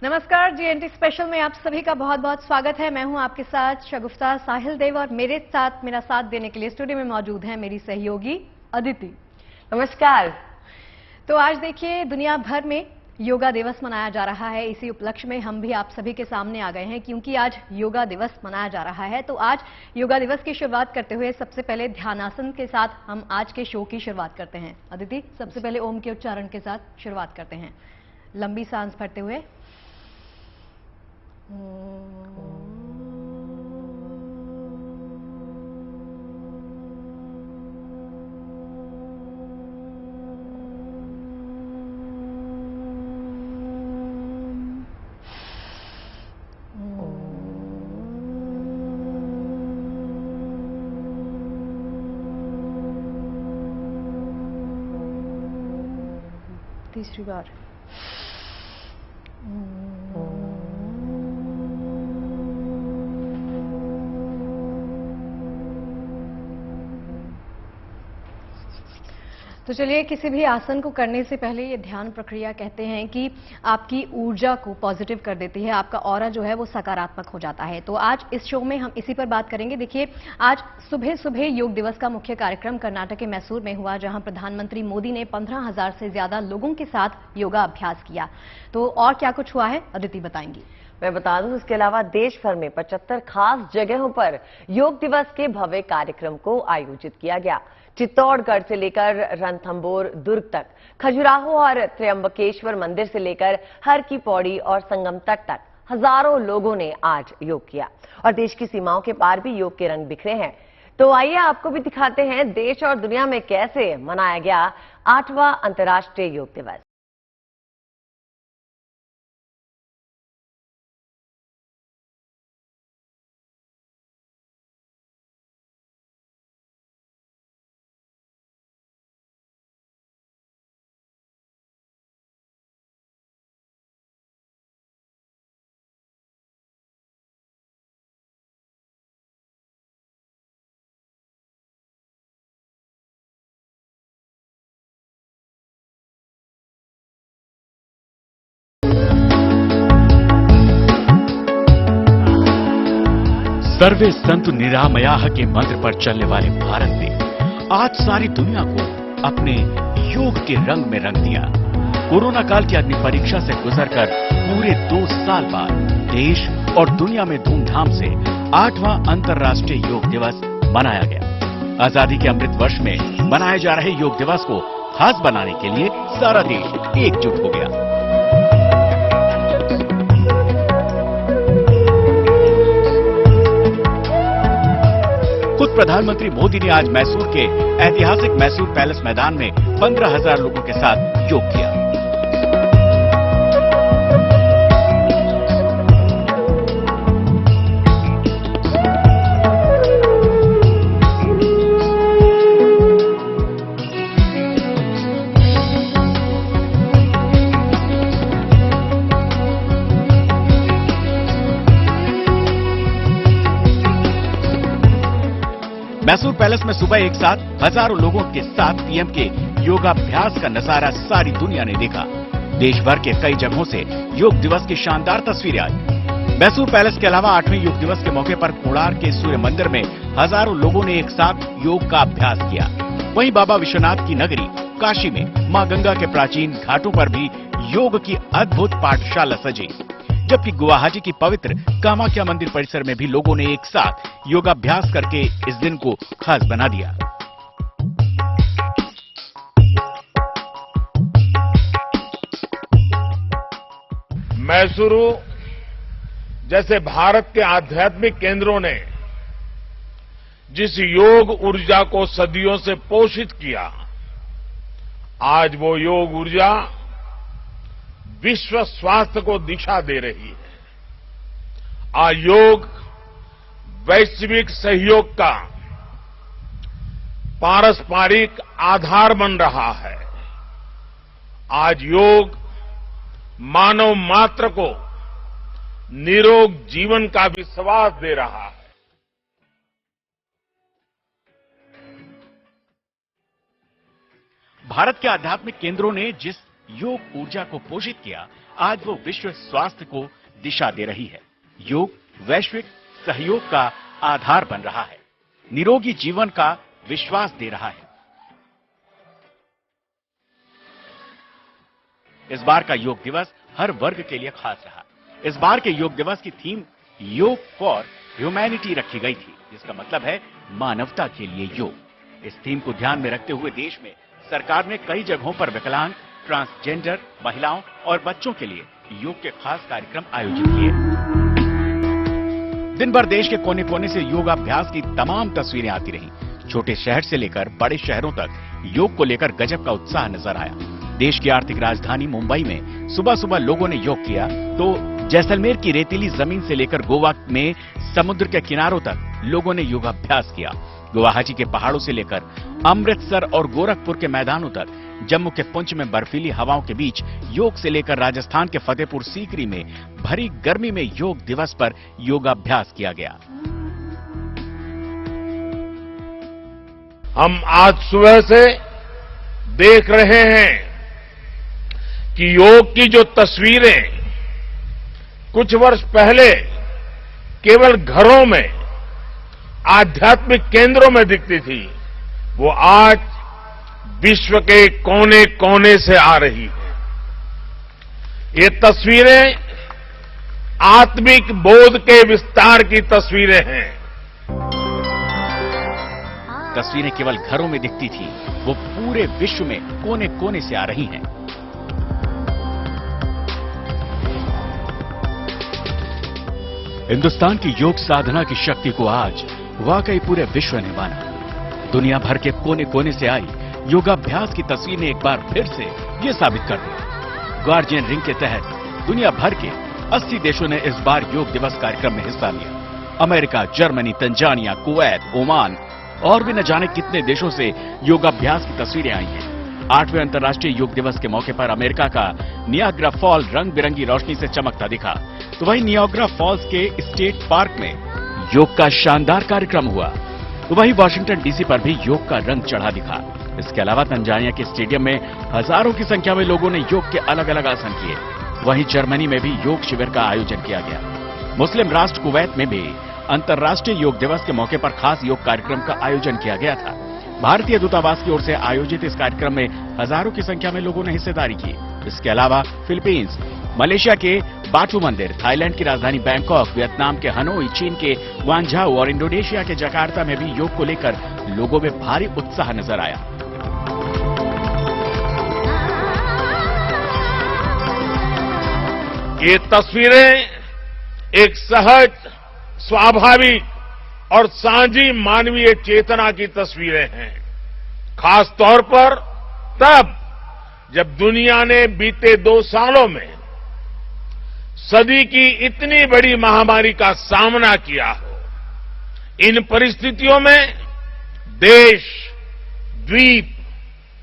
नमस्कार, GNT special में आप सभी का बहुत बहुत स्वागत है। मैं हूं आपके साथ शगुफ्ता साहिल देव और मेरा साथ देने के लिए स्टूडियो में मौजूद है मेरी सहयोगी अदिति। नमस्कार। तो आज देखिए दुनिया भर में योगा दिवस मनाया जा रहा है। इसी उपलक्ष्य में हम भी आप सभी के सामने आ गए हैं क्योंकि आज योगा दिवस मनाया जा रहा है। तो आज योगा दिवस की शुरुआत करते हुए सबसे पहले ध्यानासन के साथ हम आज के शो की शुरुआत करते हैं। अदिति, सबसे पहले ओम के उच्चारण के साथ शुरुआत करते हैं। लंबी सांस भरते हुए तीसरी बार तो चलिए, किसी भी आसन को करने से पहले ये ध्यान प्रक्रिया कहते हैं कि आपकी ऊर्जा को पॉजिटिव कर देती है, आपका ऑरा जो है वो सकारात्मक हो जाता है। तो आज इस शो में हम इसी पर बात करेंगे। देखिए, आज सुबह सुबह योग दिवस का मुख्य कार्यक्रम कर्नाटक के मैसूर में हुआ, जहां प्रधानमंत्री मोदी ने 15,000 से ज्यादा लोगों के साथ योगा अभ्यास किया। तो और क्या कुछ हुआ है, अदिति बताएंगी। मैं बता दूं, इसके अलावा देश भर में 75 खास जगहों पर योग दिवस के भव्य कार्यक्रम को आयोजित किया गया। चित्तौड़गढ़ से लेकर रणथंभौर दुर्ग तक, खजुराहो और त्र्यंबकेश्वर मंदिर से लेकर हर की पौड़ी और संगम तट तक हजारों लोगों ने आज योग किया और देश की सीमाओं के पार भी योग के रंग बिखरे हैं। तो आइए आपको भी दिखाते हैं देश और दुनिया में कैसे मनाया गया 8वां अंतर्राष्ट्रीय योग दिवस। सर्वे संतु निरामयाः के मंत्र पर चलने वाले भारत ने आज सारी दुनिया को अपने योग के रंग में रंग दिया। कोरोना काल की अग्नि परीक्षा से गुजरकर पूरे 2 साल बाद देश और दुनिया में धूमधाम से 8वां अंतर्राष्ट्रीय योग दिवस मनाया गया। आजादी के अमृत वर्ष में मनाए जा रहे योग दिवस को खास बनाने के लिए सारा देश एकजुट हो गया। खुद प्रधानमंत्री मोदी ने आज मैसूर के ऐतिहासिक मैसूर पैलेस मैदान में 15,000 लोगों के साथ योग किया। मैसूर पैलेस में सुबह एक साथ हजारों लोगों के साथ पीएम के योगाभ्यास का नजारा सारी दुनिया ने देखा। देश भर के कई जगहों से योग दिवस की शानदार तस्वीरें आई। मैसूर पैलेस के अलावा 8वें योग दिवस के मौके पर कोणार्क के सूर्य मंदिर में हजारों लोगों ने एक साथ योग का अभ्यास किया। वहीं बाबा विश्वनाथ की नगरी काशी में मां गंगा के प्राचीन घाटों पर भी योग की अद्भुत पाठशाला सजी, जबकि गुवाहाटी की पवित्र कामाख्या मंदिर परिसर में भी लोगों ने एक साथ योगाभ्यास करके इस दिन को खास बना दिया। मैसूरू जैसे भारत के आध्यात्मिक केंद्रों ने जिस योग ऊर्जा को सदियों से पोषित किया, आज वो योग ऊर्जा विश्व स्वास्थ्य को दिशा दे रही है। आज योग वैश्विक सहयोग का पारस्परिक आधार बन रहा है। आज योग मानव मात्र को निरोग जीवन का विश्वास दे रहा है। भारत के आध्यात्मिक केंद्रों ने जिस योग ऊर्जा को पोषित किया, आज वो विश्व स्वास्थ्य को दिशा दे रही है। योग वैश्विक सहयोग का आधार बन रहा है, निरोगी जीवन का विश्वास दे रहा है। इस बार का योग दिवस हर वर्ग के लिए खास रहा। इस बार के योग दिवस की थीम योग फॉर ह्यूमैनिटी रखी गई थी, जिसका मतलब है मानवता के लिए योग। इस थीम को ध्यान में रखते हुए देश में सरकार ने कई जगहों पर विकलांग, ट्रांसजेंडर, महिलाओं और बच्चों के लिए योग के खास कार्यक्रम आयोजित किए। दिन भर देश के कोने कोने से योगाभ्यास की तमाम तस्वीरें आती रहीं। छोटे शहर से लेकर बड़े शहरों तक योग को लेकर गजब का उत्साह नजर आया। देश की आर्थिक राजधानी मुंबई में सुबह सुबह लोगों ने योग किया, तो जैसलमेर की रेतीली जमीन से लेकर गोवा में समुद्र के किनारों तक लोगों ने योगाभ्यास किया। गुवाहाटी के पहाड़ों से लेकर अमृतसर और गोरखपुर के मैदानों तक, जम्मू के पुंछ में बर्फीली हवाओं के बीच योग से लेकर राजस्थान के फतेहपुर सीकरी में भरी गर्मी में योग दिवस पर योगाभ्यास किया गया। हम आज सुबह से देख रहे हैं कि योग की जो तस्वीरें कुछ वर्ष पहले केवल घरों में, आध्यात्मिक केंद्रों में दिखती थी, वो आज विश्व के कोने कोने से आ रही है। ये तस्वीरें आत्मिक बोध के विस्तार की तस्वीरें हैं। तस्वीरें केवल घरों में दिखती थी, वो पूरे विश्व में कोने कोने से आ रही हैं। हिंदुस्तान की योग साधना की शक्ति को आज वाकई पूरे विश्व ने माना। दुनिया भर के कोने कोने से आई योगाभ्यास की तस्वीर ने एक बार फिर से ये साबित कर दिया। गार्जियन रिंग के तहत दुनिया भर के 80 देशों ने इस बार योग दिवस कार्यक्रम में हिस्सा लिया। America, Germany, Tanzania, Kuwait, Oman और भी न जाने कितने देशों से योगाभ्यास की तस्वीरें आई हैं। 8वें अंतर्राष्ट्रीय योग दिवस के मौके पर अमेरिका का नियाग्रा फॉल रंग बिरंगी रोशनी से चमकता दिखा, तो वहीं नियाग्रा फॉल्स के स्टेट पार्क में योग का शानदार कार्यक्रम हुआ। तो वहीं वाशिंगटन डीसी पर भी योग का रंग चढ़ा दिखा। इसके अलावा तंजानिया के स्टेडियम में हजारों की संख्या में लोगों ने योग के अलग अलग आसन किए। वहीं जर्मनी में भी योग शिविर का आयोजन किया गया। मुस्लिम राष्ट्र कुवैत में भी अंतर्राष्ट्रीय योग दिवस के मौके पर खास योग कार्यक्रम का आयोजन किया गया था। भारतीय दूतावास की ओर से आयोजित इस कार्यक्रम में हजारों की संख्या में लोगों ने हिस्सेदारी की। इसके अलावा फिलीपींस, मलेशिया के बाटू मंदिर, थाईलैंड की राजधानी बैंकॉक, वियतनाम के हनोई, चीन के ग्वांझाऊ और इंडोनेशिया के जकार्ता में भी योग को लेकर लोगों में भारी उत्साह नजर आया। ये तस्वीरें एक सहज, स्वाभाविक और साझी मानवीय चेतना की तस्वीरें हैं। खास तौर पर तब जब दुनिया ने बीते 2 सालों में सदी की इतनी बड़ी महामारी का सामना किया हो। इन परिस्थितियों में देश, द्वीप,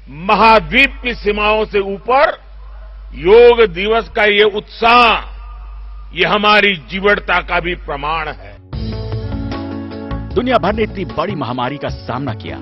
महाद्वीप की सीमाओं से ऊपर योग दिवस का ये उत्साह, ये हमारी जीवटता का भी प्रमाण है। दुनिया भर ने इतनी बड़ी महामारी का सामना किया।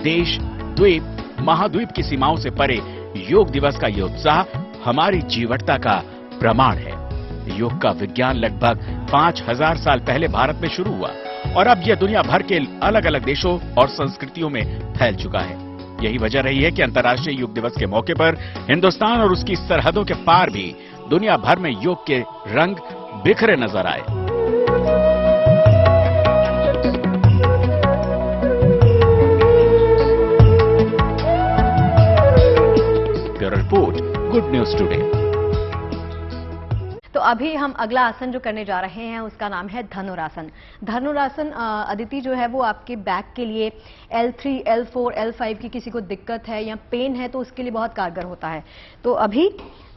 देश, द्वीप, महाद्वीप की सीमाओं से परे योग दिवस का ये उत्साह हमारी जीवटता का प्रमाण है। योग का विज्ञान लगभग 5000 साल पहले भारत में शुरू हुआ और अब यह दुनिया भर के अलग अलग देशों और संस्कृतियों में फैल चुका है। यही वजह रही है कि अंतर्राष्ट्रीय योग दिवस के मौके पर हिंदुस्तान और उसकी सरहदों के पार भी दुनिया भर में योग के रंग बिखरे नजर आए। Bureau report, good news today. तो अभी हम अगला आसन जो करने जा रहे हैं उसका नाम है धनुरासन। धनुरासन अदिति जो है वो आपके बैक के लिए L3, L4, L5 की किसी को दिक्कत है या पेन है तो उसके लिए बहुत कारगर होता है। तो अभी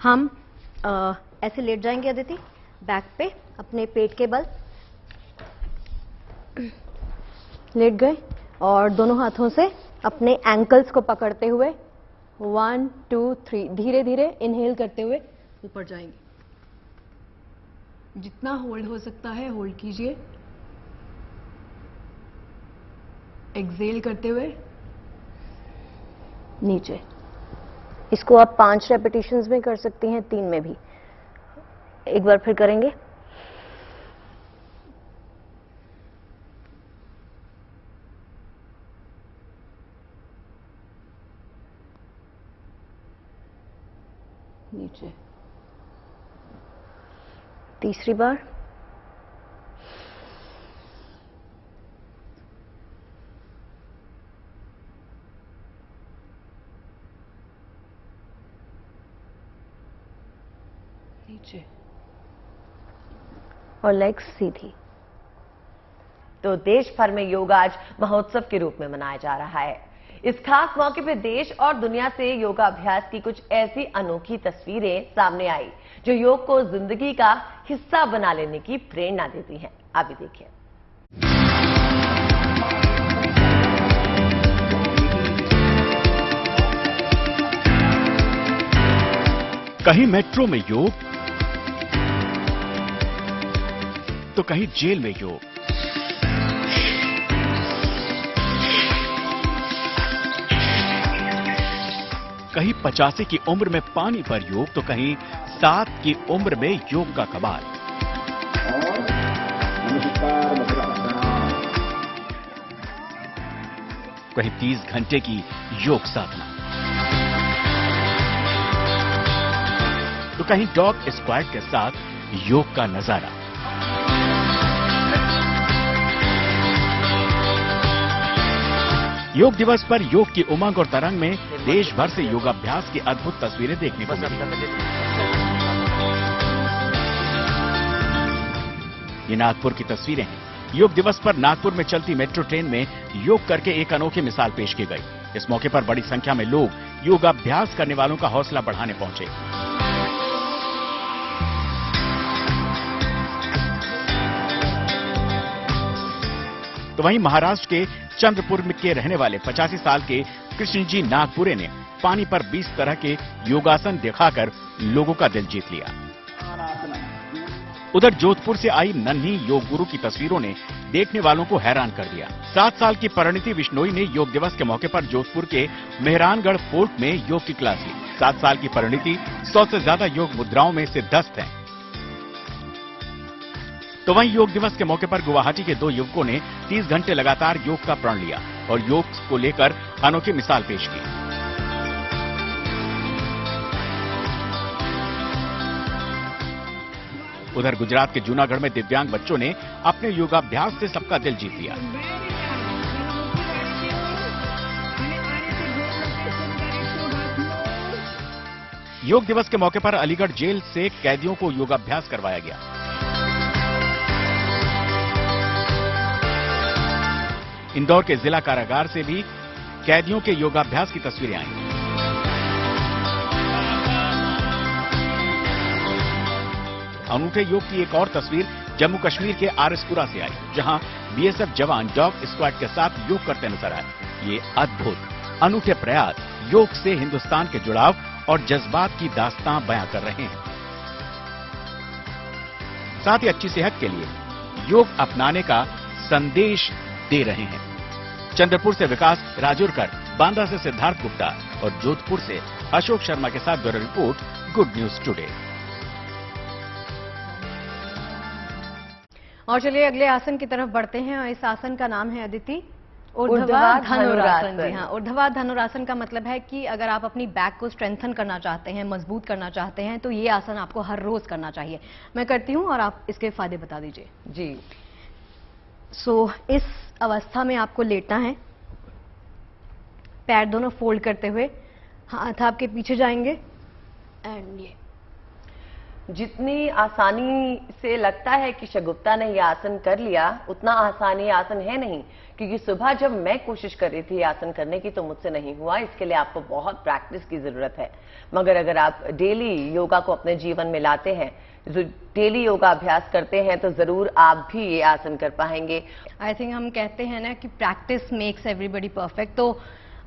हम ऐसे लेट जाएंगे अदिति, बैक पे अपने पेट के बल लेट गए और दोनों हाथों से अपने एंकल्स को पकड़ते हुए 1, 2, 3 धीरे धीरे इनहेल करते हुए ऊपर जाएंगे। जितना होल्ड हो सकता है होल्ड कीजिए। एक्सेल करते हुए नीचे। इसको आप 5 रेपिटेशंस में कर सकती हैं, 3 में भी। एक बार फिर करेंगे। नीचे। तीसरी बार। नीचे। और लेग्स सीधी। तो देश भर में योग आज महोत्सव के रूप में मनाया जा रहा है। इस खास मौके पर देश और दुनिया से योगाभ्यास की कुछ ऐसी अनोखी तस्वीरें सामने आई जो योग को जिंदगी का हिस्सा बना लेने की प्रेरणा देती हैं। आप भी देखिए। कहीं मेट्रो में योग तो कहीं जेल में योग। कहीं 85 की उम्र में पानी पर योग तो कहीं 7 की उम्र में योग का कमाल। कहीं 30 घंटे की योग साधना तो कहीं डॉग स्क्वाड के साथ योग का नजारा। योग दिवस पर योग की उमंग और तरंग में देश भर से योगाभ्यास की अद्भुत तस्वीरें देखने को मिली। ये नागपुर की तस्वीरें हैं। योग दिवस पर नागपुर में चलती मेट्रो ट्रेन में योग करके एक अनोखी मिसाल पेश की गई। इस मौके पर बड़ी संख्या में लोग योगाभ्यास करने वालों का हौसला बढ़ाने पहुंचे। तो वहीं महाराष्ट्र के चंद्रपुर के रहने वाले 85 साल के कृष्ण जी नागपुरे ने पानी पर 20 तरह के योगासन दिखाकर लोगों का दिल जीत लिया। उधर जोधपुर से आई नन्ही योग गुरु की तस्वीरों ने देखने वालों को हैरान कर दिया। 7 साल की परिणीति विश्नोई ने योग दिवस के मौके पर जोधपुर के मेहरानगढ़ फोर्ट में योग की क्लास ली। 7 साल की परिणीति 100 से ज्यादा योग मुद्राओं में सिद्धस्त है। तो वहीं योग दिवस के मौके पर गुवाहाटी के 2 युवकों ने 30 घंटे लगातार योग का प्रण लिया और योग को लेकर अनोखी मिसाल पेश की। उधर गुजरात के जूनागढ़ में दिव्यांग बच्चों ने अपने योगाभ्यास से सबका दिल जीत लिया। योग दिवस के मौके पर अलीगढ़ जेल से कैदियों को योगाभ्यास करवाया गया। इंदौर के जिला कारागार से भी कैदियों के योगाभ्यास की तस्वीरें आई। अनूठे योग की एक और तस्वीर जम्मू कश्मीर के आरएसपुरा से आई, जहां बीएसएफ जवान डॉग स्क्वाड के साथ योग करते नजर आए। ये अद्भुत अनूठे प्रयास योग से हिंदुस्तान के जुड़ाव और जज्बात की दास्तां बयां कर रहे हैं। साथ ही अच्छी सेहत के लिए योग अपनाने का संदेश दे रहे हैं। चंद्रपुर से विकास राजूरकर, बांदा से सिद्धार्थ गुप्ता और जोधपुर से अशोक शर्मा के साथ bureau report, good news today. और चलिए अगले आसन की तरफ बढ़ते हैं और इस आसन का नाम है अदिति ऊर्ध्वाधर धनुरासन। जी हाँ, ऊर्ध्वाधर धनुरासन का मतलब है कि अगर आप अपनी बैक को स्ट्रेंथन करना चाहते हैं, मजबूत करना चाहते हैं, तो ये आसन आपको हर रोज करना चाहिए। मैं करती हूँ और आप इसके फायदे बता दीजिए। जी। इस अवस्था में आपको लेटना है, पैर दोनों फोल्ड करते हुए, हाथ आपके पीछे जाएंगे एंड ये। जितनी आसानी से लगता है कि शगुप्ता ने यह आसन कर लिया, उतना आसानी आसन है नहीं, क्योंकि सुबह जब मैं कोशिश कर रही थी आसन करने की तो मुझसे नहीं हुआ। इसके लिए आपको बहुत प्रैक्टिस की जरूरत है। मगर अगर आप डेली योगा को अपने जीवन में लाते हैं, डेली योगा अभ्यास करते हैं, तो जरूर आप भी ये आसन कर पाएंगे। आई थिंक हम कहते हैं ना कि प्रैक्टिस मेक्स एवरीबडी परफेक्ट। तो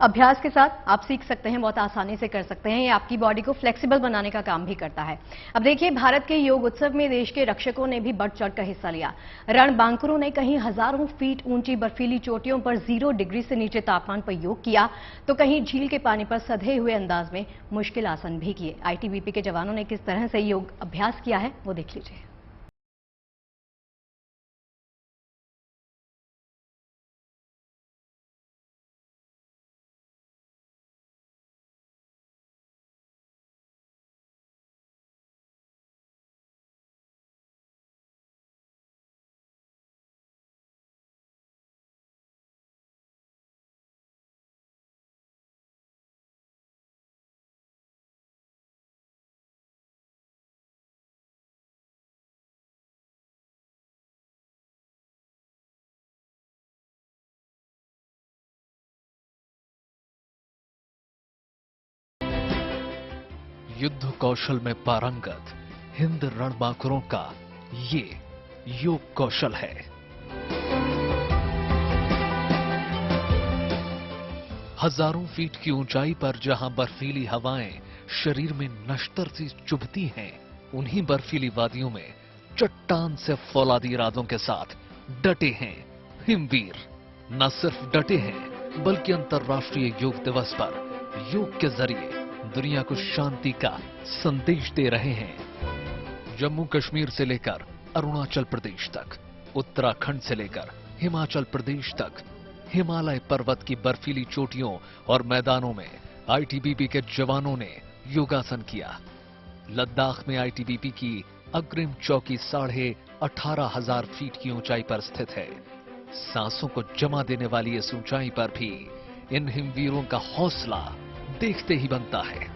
अभ्यास के साथ आप सीख सकते हैं, बहुत आसानी से कर सकते हैं। ये आपकी बॉडी को फ्लेक्सिबल बनाने का काम भी करता है। अब देखिए, भारत के योग उत्सव में देश के रक्षकों ने भी बढ़ चढ़कर हिस्सा लिया। रणबांकुरों ने कहीं हजारों फीट ऊंची बर्फीली चोटियों पर 0 डिग्री से नीचे तापमान पर योग किया, तो कहीं झील के पानी पर सधे हुए अंदाज में मुश्किल आसन भी किए। आईटीबीपी के जवानों ने किस तरह से योग अभ्यास किया है, वो देख लीजिए। युद्ध कौशल में पारंगत हिंद रणबांकुरों का ये योग कौशल है। हजारों फीट की ऊंचाई पर जहां बर्फीली हवाएं शरीर में नश्तर सी चुभती हैं, उन्हीं बर्फीली वादियों में चट्टान से फौलादी इरादों के साथ डटे हैं हिमवीर। न सिर्फ डटे हैं, बल्कि अंतर्राष्ट्रीय योग दिवस पर योग के जरिए दुनिया को शांति का संदेश दे रहे हैं। जम्मू कश्मीर से लेकर अरुणाचल प्रदेश तक, उत्तराखंड से लेकर हिमाचल प्रदेश तक, हिमालय पर्वत की बर्फीली चोटियों और मैदानों में आईटीबीपी के जवानों ने योगासन किया। लद्दाख में आईटीबीपी की अग्रिम चौकी 18,500 फीट की ऊंचाई पर स्थित है। सांसों को जमा देने वाली इस ऊंचाई पर भी इन हिमवीरों का हौसला देखते ही बनता है।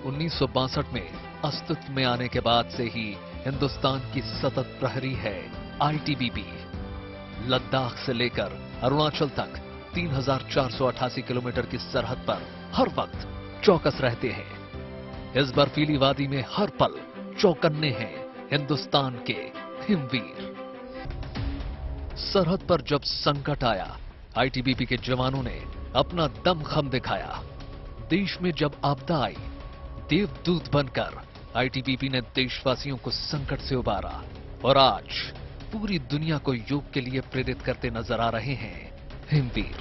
उन्नीस में अस्तित्व में आने के बाद से ही हिंदुस्तान की सतत प्रहरी है आईटीबीपी। लद्दाख से लेकर अरुणाचल तक 3,488 किलोमीटर की सरहद पर हर वक्त चौकस रहते हैं। इस बर्फीली वादी में हर पल चौकन्ने हैं हिंदुस्तान के हिमवीर। सरहद पर जब संकट आया, आईटीबीपी के जवानों ने अपना दमखम दिखाया। देश में जब आपदा आई, देवदूत बनकर आईटीबीपी ने देशवासियों को संकट से उबारा और आज पूरी दुनिया को योग के लिए प्रेरित करते नजर आ रहे हैं हिमवीर।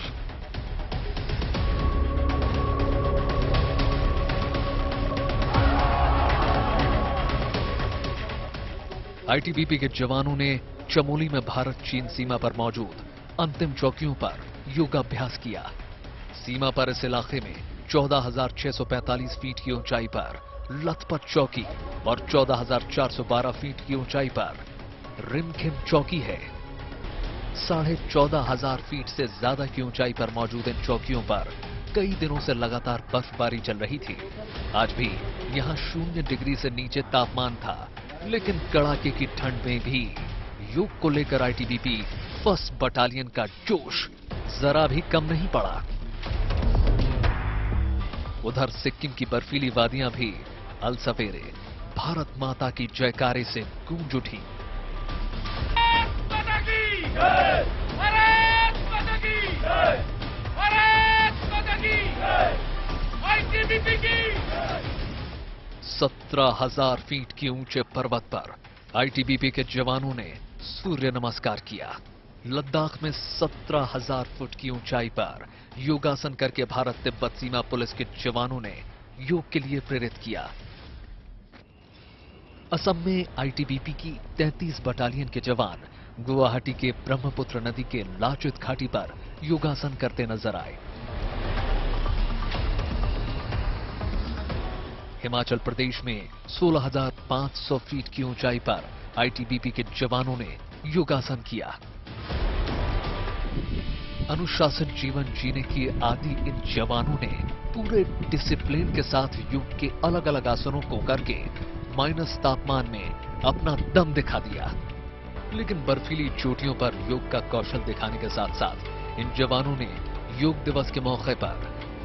आईटीबीपी के जवानों ने चमोली में भारत चीन सीमा पर मौजूद अंतिम चौकियों पर योगाभ्यास किया। सीमा पर इस इलाके में 14,645 फीट की ऊंचाई पर लथपथ चौकी और 14,412 फीट की ऊंचाई पर रिमखिम चौकी है। 14,500 फीट से ज्यादा की ऊंचाई पर मौजूद इन चौकियों पर कई दिनों से लगातार बर्फबारी चल रही थी। आज भी यहां 0 डिग्री से नीचे तापमान था, लेकिन कड़ाके की ठंड में भी योग को लेकर आईटीबीपी 1st बटालियन का जोश जरा भी कम नहीं पड़ा। उधर सिक्किम की बर्फीली वादियां भी अलसवेरे भारत माता की जयकारे से गूंज उठी। आईटीबीपी की 17,000 फीट की ऊंचे पर्वत पर आईटीबीपी के जवानों ने सूर्य नमस्कार किया। लद्दाख में 17,000 फुट की ऊंचाई पर योगासन करके भारत तिब्बत सीमा पुलिस के जवानों ने योग के लिए प्रेरित किया। असम में आईटीबीपी की 33 बटालियन के जवान गुवाहाटी के ब्रह्मपुत्र नदी के लाचित घाटी पर योगासन करते नजर आए। हिमाचल प्रदेश में 16,500 फीट की ऊंचाई पर आईटीबीपी के जवानों ने योगासन किया। अनुशासन जीवन जीने की आदि इन जवानों ने पूरे डिसिप्लिन के साथ योग के अलग अलग आसनों को करके माइनस तापमान में अपना दम दिखा दिया। लेकिन बर्फीली चोटियों पर योग का कौशल दिखाने के साथ साथ इन जवानों ने योग दिवस के मौके पर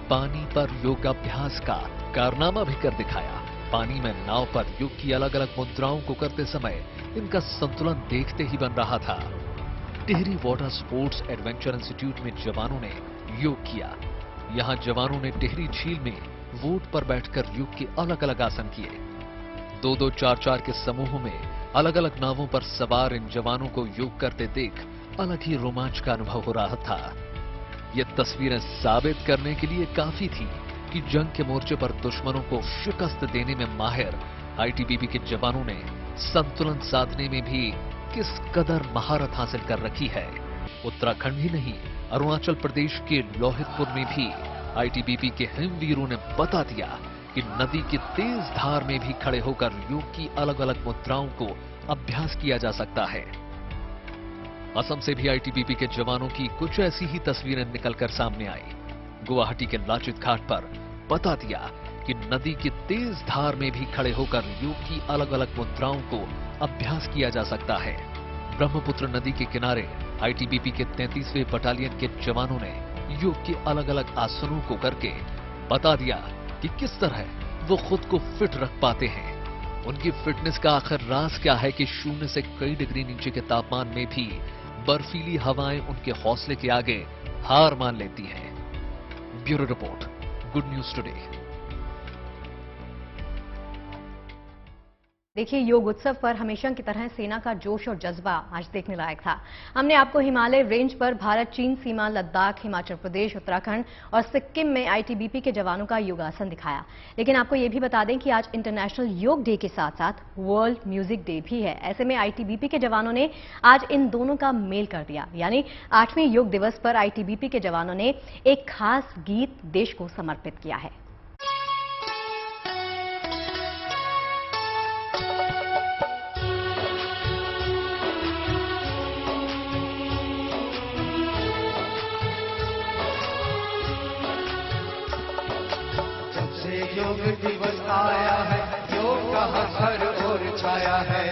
पानी पर योगाभ्यास का कारनामा भी कर दिखाया। पानी में नाव पर योग की अलग अलग मुद्राओं को करते समय इनका संतुलन देखते ही बन रहा था। Tehri water sports adventure institute में जवानों ने योग किया। यहाँ जवानों ने टिहरी झील में वोट पर बैठकर योग के अलग अलग आसन किए। 2-2, 4-4 के समूहों में अलग अलग नावों पर सवार इन जवानों को योग करते देख अलग ही रोमांच का अनुभव हो रहा था। ये तस्वीरें साबित करने के लिए काफी थी कि जंग के मोर्चे पर दुश्मनों को शिकस्त देने में माहिर आईटीबीपी के जवानों ने संतुलन साधने में भी किस कदर महारत हासिल कर रखी है। उत्तराखंड ही नहीं, अरुणाचल प्रदेश के लोहितपुर में भी आईटीबीपी के हिमवीरों ने बता दिया कि नदी की तेज धार में भी खड़े होकर योग की अलग अलग मुद्राओं को अभ्यास किया जा सकता है। असम से भी आईटीबीपी के जवानों की कुछ ऐसी ही तस्वीरें निकलकर सामने आई। गुवाहाटी के लाचित घाट पर बता दिया कि नदी की तेज धार में भी खड़े होकर योग की अलग अलग मुद्राओं को अभ्यास किया जा सकता है। ब्रह्मपुत्र नदी के किनारे आईटीबीपी के 33वें बटालियन के जवानों ने योग के अलग अलग आसनों को करके बता दिया कि किस तरह वो खुद को फिट रख पाते हैं। उनकी फिटनेस का आखिर राज क्या है कि 0 से कई डिग्री नीचे के तापमान में भी बर्फीली हवाएं उनके हौसले के आगे हार मान लेती हैं। Bureau report, good news today. देखिए, योग उत्सव पर हमेशा की तरह सेना का जोश और जज्बा आज देखने लायक था। हमने आपको हिमालय रेंज पर भारत चीन सीमा, लद्दाख, हिमाचल प्रदेश, उत्तराखंड और सिक्किम में आईटीबीपी के जवानों का योगासन दिखाया। लेकिन आपको ये भी बता दें कि आज इंटरनेशनल योग डे के साथ साथ वर्ल्ड म्यूजिक डे भी है। ऐसे में आईटीबीपी के जवानों ने आज इन दोनों का मेल कर दिया। यानी 8वें योग दिवस पर आईटीबीपी के जवानों ने एक खास गीत देश को समर्पित किया है। योग दिवस आया है, योग का हर ओर छाया है।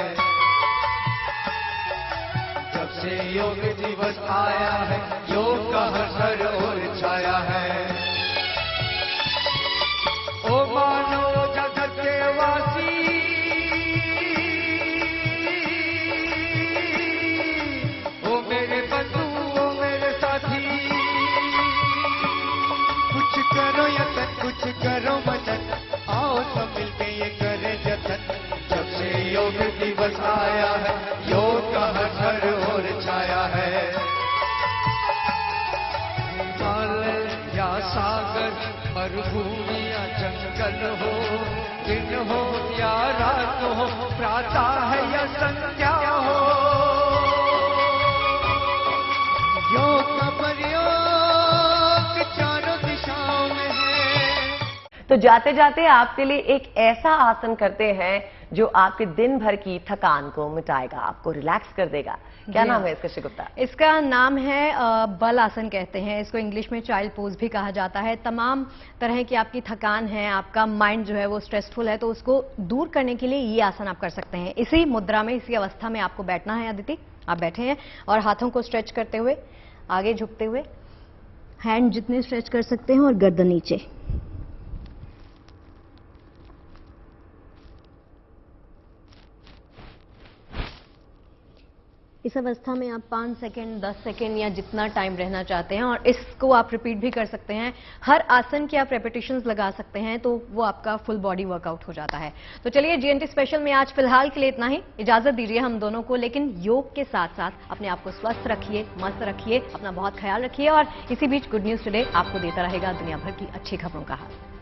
जब से योग दिवस आया है, योग का हर ओर छाया है। ओ मानो जगत के वासी, ओ मेरे बंधु, ओ मेरे साथी, कुछ करो यतन, कुछ करो मदद, आओ सब मिलके ये करें जतन। जब से योग दिवस आया है, योग का हर ओर छाया है। हिमालय या सागर, मरुभूमि या जंगल हो, दिन हो या रात हो, प्रातः है या संध्या हो, योग का प्रयोग चारों दिशाओं में है। तो जाते जाते आपके लिए एक ऐसा आसन करते हैं जो आपके दिन भर की थकान को मिटाएगा, आपको रिलैक्स कर देगा। क्या नाम है इसका, श्री गुप्ता? इसका नाम है बल आसन कहते हैं। इसको इंग्लिश में चाइल्ड पोज भी कहा जाता है। तमाम तरह की आपकी थकान है, आपका माइंड जो है वो स्ट्रेसफुल है, तो उसको दूर करने के लिए ये आसन आप कर सकते हैं। इसी मुद्रा में, इसी अवस्था में आपको बैठना है। अदिति, आप बैठे हैं और हाथों को स्ट्रेच करते हुए, आगे झुकते हुए, हैंड जितने स्ट्रेच कर सकते हैं और गर्दन नीचे। इस अवस्था में आप 5 सेकंड, 10 सेकंड या जितना टाइम रहना चाहते हैं, और इसको आप रिपीट भी कर सकते हैं। हर आसन के आप रेपिटेशंस लगा सकते हैं, तो वो आपका फुल बॉडी वर्कआउट हो जाता है। तो चलिए, जीएनटी स्पेशल में आज फिलहाल के लिए इतना ही। इजाजत दीजिए हम दोनों को, लेकिन योग के साथ साथ अपने आप को स्वस्थ रखिए, मस्त रखिए, अपना बहुत ख्याल रखिए, और इसी बीच गुड न्यूज टुडे आपको देता रहेगा दुनिया भर की अच्छी खबरों का हाल।